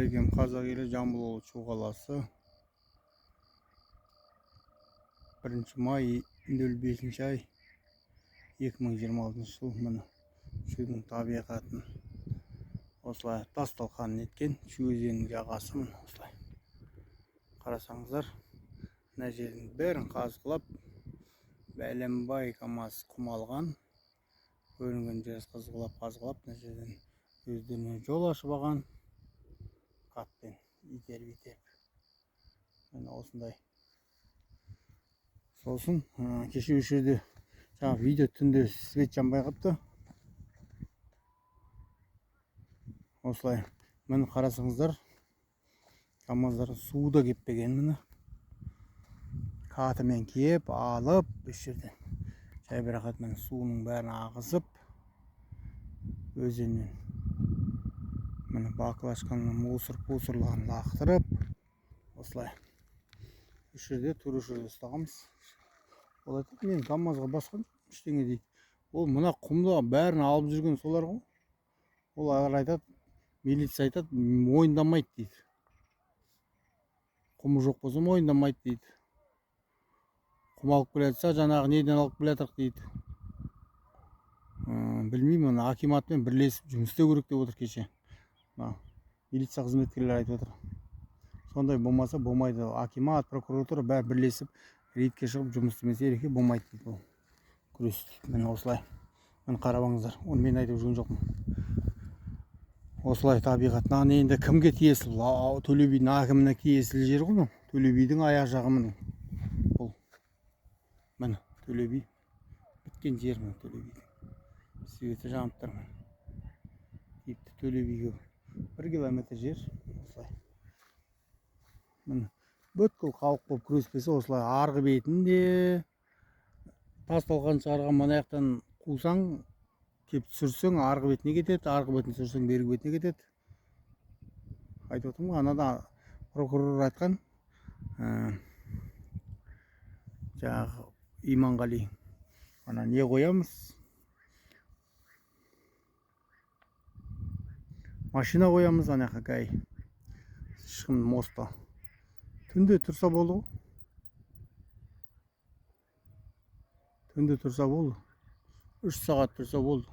Ассалаумағалейкум, қазақ елі, Жамбыл облысы Шу қаласы. 1 май 05 ай 2026 жыл. Міне Шудың табиғатын осылай тас-талқан еткен Шу өзенінің жағасы. Міне осылай қарасаңыздар, мына жердің бәрін қазғылап, бәленбай КамАЗ құм алған, көрінген жер қазғылап, мына жерден өздеріне жол ашып алған. Қатпен итеріп. Міне осындай. Сосын кеше осы жерде жаңа видео түнде свет жанбай қалыпты. Осылай. Міне қарасаңыздар, КамАЗдар суда кеппеген. Міне қатымен кеп алып, осы жерден жай бір рақат міне суының бәрін ағызып, өзеннен міне баклажканы мусорларын лақтырып, осылай осы жерде тура жерде ұстағанбыз. Ол айтады, мен КамАЗға басқан ештеңе дейді. Ол мына құмды бәрін алып жүрген солар ғой. Ол айтады, милиция айтады, мойындамайды дейді. Құмы жоқ болса мойындамайды дейді. Құм алып келе жатса, жаңағы неден алып келе жатырық дейді. Білмеймін, акиматпен бірлесіп жұмыс істеу керек деп отыр кеше. Милиция қызметкерлері айтып отыр. Сондай болмаса болмайды. Акимат, прокуратура бәрі бірлесіп рейдке шығып жұмыс істемесе ереке болмайды дейді. Бұл күрес. Міне осылай. Міне қарабаңыздар. Оны мен айтып жүрген жоқпын. Осылай табиғатына енді кімге тиесілі? Төле бидің әкіміне тиесілі жер ғой. Төле бидің аяқ жағы міне. Бұл міне Төле би біткен жер. Міне Төле бидің светі жанып тұр. Типті Төле биге 1 километр жер. Осылай. Міне бүткіл халық болып күреспесе, осылай арғы бетінде тас-талқан шығарған манаяқтан қусаң, кеп түсірсең, арғы бетіне кетеді, арғы бетін түсірсең, бергі бетіне кетеді. Айтып отырмын ғой, анада прокурор айтқан, жаңағы Иманғали, ана не қоямыз? Машина қоямыз, ана қай шықым моста. Түнде тұрса болды ғой. Түнде тұрса болды. 3 сағат тұрса болды.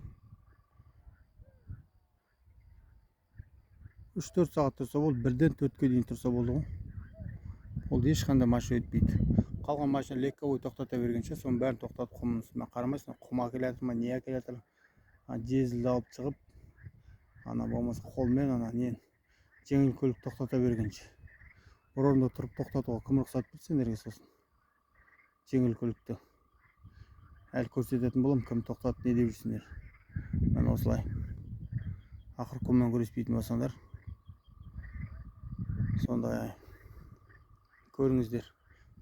3-4 сағат тұрса болды. 1-ден 4-ке дейін тұрса болды ғой. Ол ешқандай машина өтпейді. Қалған машина легковой тоқтата бергенше, соның бәрін тоқтатып құмның үстіне қарамайсың. Құм әкеле жатыр ма, не әкеле жатыр? Дизельді алып шығып, ана болмаса қолмен ана нен жеңіл көлік тоқтата бергенше. Бір орында тұрып тоқтатуға кім рұқсат берді сендерге? Сосын жеңіл көлікті әлі көрсететін болам, кім тоқтатып не деп жүрсіңдер. Мен осылай ақыр құммен күреспейтін болсаңдар, сондай көріңіздер.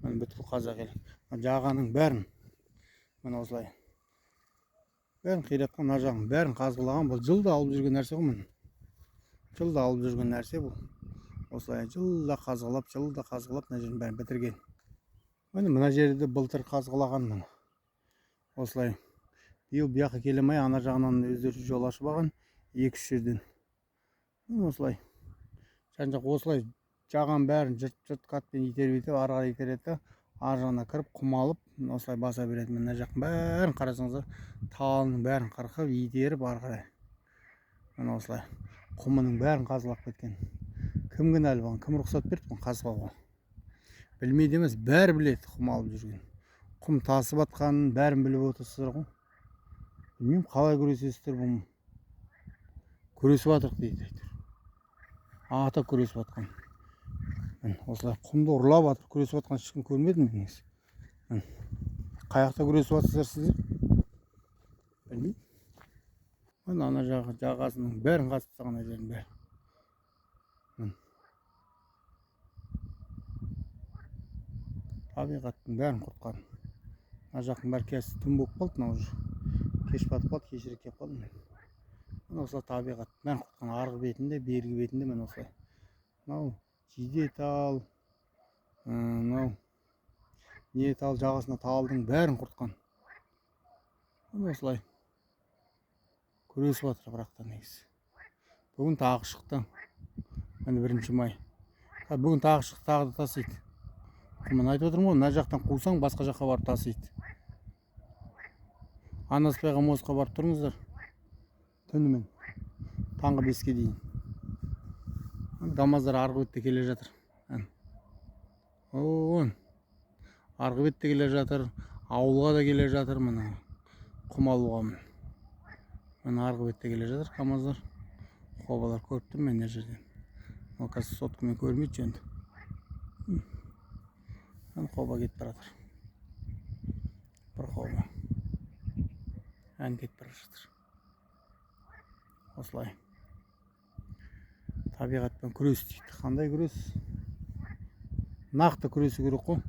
Мен бүткіл қазақ елі жағаның бәрін мен осылай бәрін қиратқан, мына жағын бәрін қазғылаған. Бұл жылда алып жүрген нәрсе ғой. Мен жылда алып жүрген нәрсе бұл. Осылай жылда қазғылап, мына жерін бәрін бітірген. Мына жерді былтыр қазғылаған. Міне осылай биыл бұяққа келемей, ана жағынан өздері жол ашып алған 2-3 жерден. Осылай жан-жақ осылай жаған бәрін жырт қатпен итеріп, ары қарай итереді, ар жағына кіріп құм алып, осылай баса береді. Мына жақтың бәрін қарасаңыздар, талының бәрін қырқып итеріп ары қарай. Міне осылай құмының бәрін қазғылап кеткен. Кім кінәлі болған? Кім рұқсат берді қазғауға? Білмейді емес, бәрі біледі құм алып жүрген. Құм тасып атқанын бәрін біліп отырсыздар ғой. Білмеймін, қалай күресесіздер бұл? Күресіп атырық дейді. Ата күресіп атқан. Осылай құмды ұрлап атыр, күресіп атқан ешкім көрмедім деңіз. Қаяқта күресіп атсыздар сіздер? Білмеймін. Ана жағасының бәрін қазып тастаған жердің бәрі. Табиғаттың бәрін құртқан. Мына жақтың бәрі кесі түн болып қалды. Мына уже кеш батып қалды, кешірек кеп қалды. Мен осылай табиғаттың бәрін құртқан. Арғы бетінде, бергі бетінде мен осылай. Мынау Жидетал, мынау не тал жағасына талдың бәрін құртқан. Мен осылай күресіп жатыр бірақта негізі. Бүгін тағы шықты. Міне 1 май. Бүгін тағы шықты, тағы да тасиды. Мен айтып отырмын ғой, мына жақтан қусаң басқа жаққа барып тасиды. Анаспайға мостқа барып тұрыңыздар. Түнімен таңғы 5-ке дейін. КамАЗдар арғы бетте келе жатыр. Арғы бетте келе жатыр. Ауылға да келе жатыр. Міне құм алуға. Міне арғы бетте келе жатыр КамАЗдар. Қобалар көріп тұрмын мен мына жерден. Ол қазір соткамен көрмейді жөнді. Қоба кетіп бара жатыр. Бір қоба. Кетіп бара жатыр. Осылай. Табиғатпен күрес дейді. Қандай күрес? Нақты күресу керек қой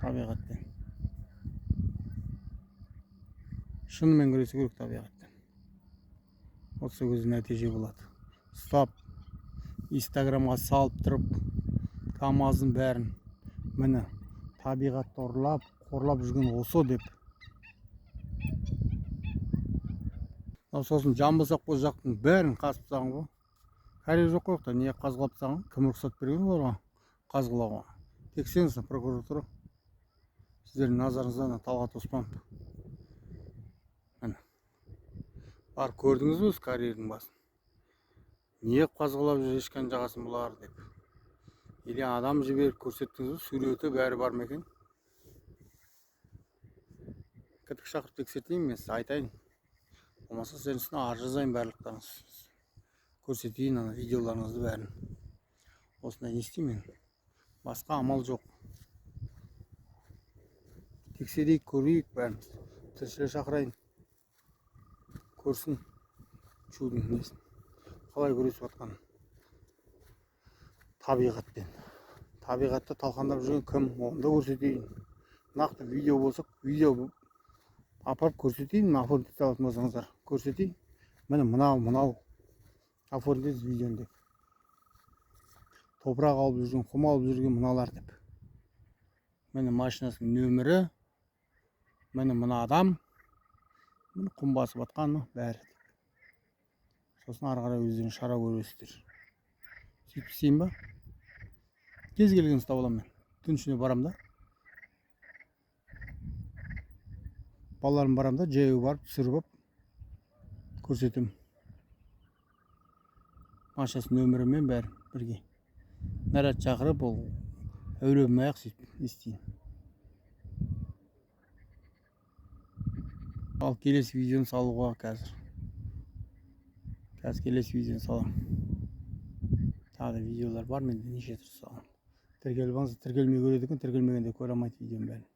табиғатпен. Шынымен күресу керек табиғатпен. Осы көзі нәтиже болады. Ұстап, Инстаграмға салып тұрып, КамАЗдың бәрін міне табиғатты ұрлап, қорлап жүрген осы деп. Сосын жамбасақ бұл жақтың бәрін қазып тастаған ғой. Кәрегі жоқ қойықта, не қазғылап тастаған? Кім рұқсат берген оларға қазғылауға? Тексеріңіз, прокуратура. Сіздердің назарыңызда Талғат Оспанов. Бар көрдіңіз өз карьердің басын. Не қазғылап жүр ешқан жағасын бұлар деп. Или адам жіберіп көрсеттіңіз, суреті бәрі бар ма екен? Кідік шақырып тексертейін мен сізді айтайын. Болмаса сіздердің үстіне арыз жазайын барлықтарыңыз. Көрсетейін ана видеоларыңызды бәрін. Осындай не істеймін мен? Басқа амал жоқ. Тексерейік, көрейік бәрін. Тілшілер шақырайын. Көрсін чудың несін. Қалай күресіп жатқан табиғатпен. Табиғатты талқандап жүрген кім? Оны да көрсетейін. Нақты видео болсақ, видео апарып көрсетейін. Оформить ете алатын болсаңыздар көрсетейін. Міне мынау оформить видеоны деп. Топырақ алып жүрген, құм алып жүрген мыналар деп. Міне машинасының нөмірі. Міне мына адам. Міне құм басып жатқаны бәрі. Сосын ары қарай өздерің шара көресіздер. Сөйтіп істейін ба? Кез келген ұстап аламын мен. Түн ішіне барам да. Балаларым барам да, жаяу барып, түсіріп көрсетем. Машинасы нөмірімен бәрі бірге. Наряд шақырып, ол әуремей-ақ сөйтіп істейін. Ал келесі видеоны салуға қазір. Келесі видеоны салам. Тағы да видеолар бар менде неше түрлі салам. Тіркеліп алыңыз, тіркелмей көреді екен, тіркелмегенде көре алмайды видеоның бәрін.